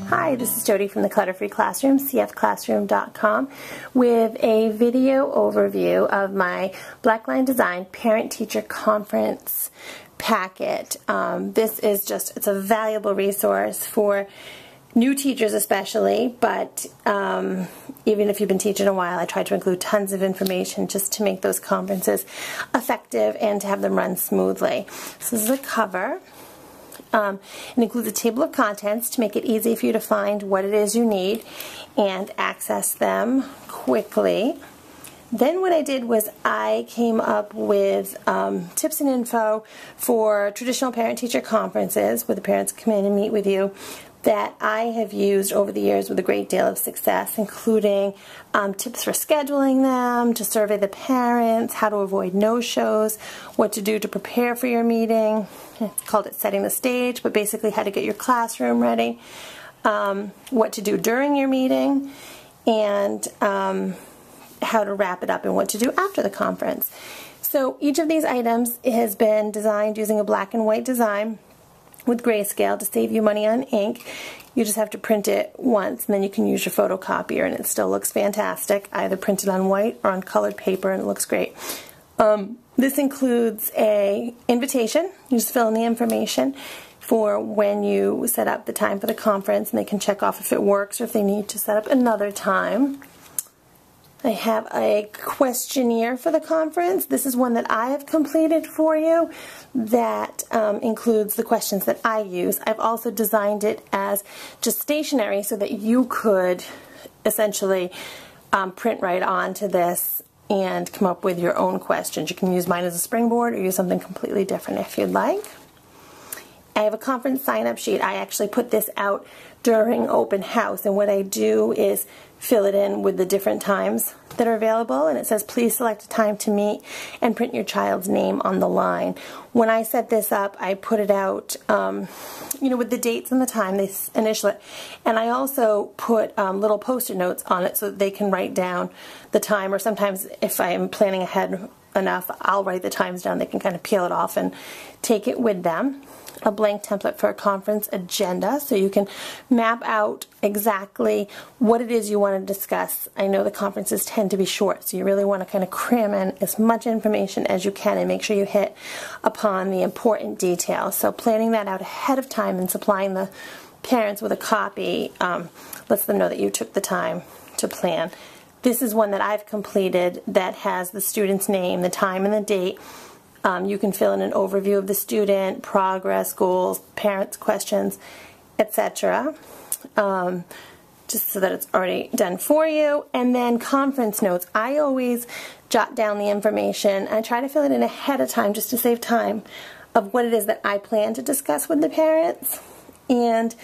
Hi, this is Jody from the Clutter-Free Classroom, cfclassroom.com, with a video overview of my Blackline Design Parent-Teacher Conference packet. It's a valuable resource for new teachers especially, but even if you've been teaching a while, I try to include tons of information just to make those conferences effective and to have them run smoothly. So this is a cover. It includes a table of contents to make it easy for you to find what it is you need and access them quickly. Then what I did was I came up with tips and info for traditional parent-teacher conferences where the parents come in and meet with you that I have used over the years with a great deal of success, including tips for scheduling them, to survey the parents, how to avoid no-shows, what to do to prepare for your meeting. I called it setting the stage, but basically how to get your classroom ready, what to do during your meeting, and how to wrap it up and what to do after the conference. So each of these items has been designed using a black and white design with grayscale to save you money on ink. You just have to print it once and then you can use your photocopier and it still looks fantastic, either printed on white or on colored paper, and it looks great. This includes an invitation. You just fill in the information for when you set up the time for the conference, and they can check off if it works or if they need to set up another time. I have a questionnaire for the conference. This is one that I have completed for you that includes the questions that I use. I've also designed it as just stationery so that you could essentially print right onto this and come up with your own questions. You can use mine as a springboard or use something completely different if you'd like. I have a conference sign-up sheet. I actually put this out during open house, and what I do is fill it in with the different times that are available, and it says please select a time to meet and print your child's name on the line. When I set this up, I put it out with the dates and the time, they initial it, and I also put little post-it notes on it so that they can write down the time, or sometimes if I'm planning ahead enough, I'll write the times down. They can kind of peel it off and take it with them. A blank template for a conference agenda so you can map out exactly what it is you want to discuss. I know the conferences tend to be short, so you really want to kind of cram in as much information as you can and make sure you hit upon the important details. So planning that out ahead of time and supplying the parents with a copy lets them know that you took the time to plan. This is one that I've completed that has the student's name, the time, and the date. You can fill in an overview of the student, progress, goals, parents' questions, etc. Just so that it's already done for you. And then conference notes. I always jot down the information. I try to fill it in ahead of time just to save time of what it is that I plan to discuss with the parents. And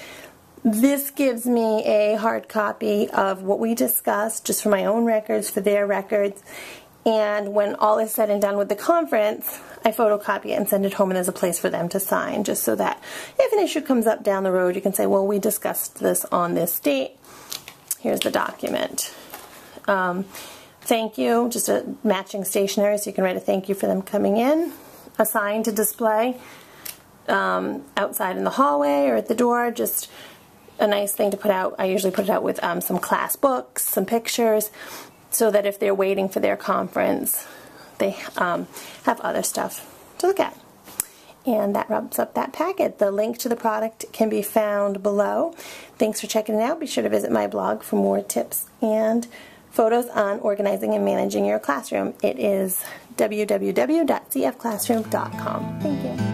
this gives me a hard copy of what we discussed just for my own records, for their records. And when all is said and done with the conference, I photocopy it and send it home, and there's a place for them to sign, just so that if an issue comes up down the road, you can say, well, we discussed this on this date. Here's the document. Thank you, just a matching stationery, so you can write a thank you for them coming in. A sign to display outside in the hallway or at the door, just a nice thing to put out. I usually put it out with some class books, some pictures, so that if they're waiting for their conference, they have other stuff to look at. And that wraps up that packet. The link to the product can be found below. Thanks for checking it out. Be sure to visit my blog for more tips and photos on organizing and managing your classroom. It is www.cfclassroom.com. Thank you.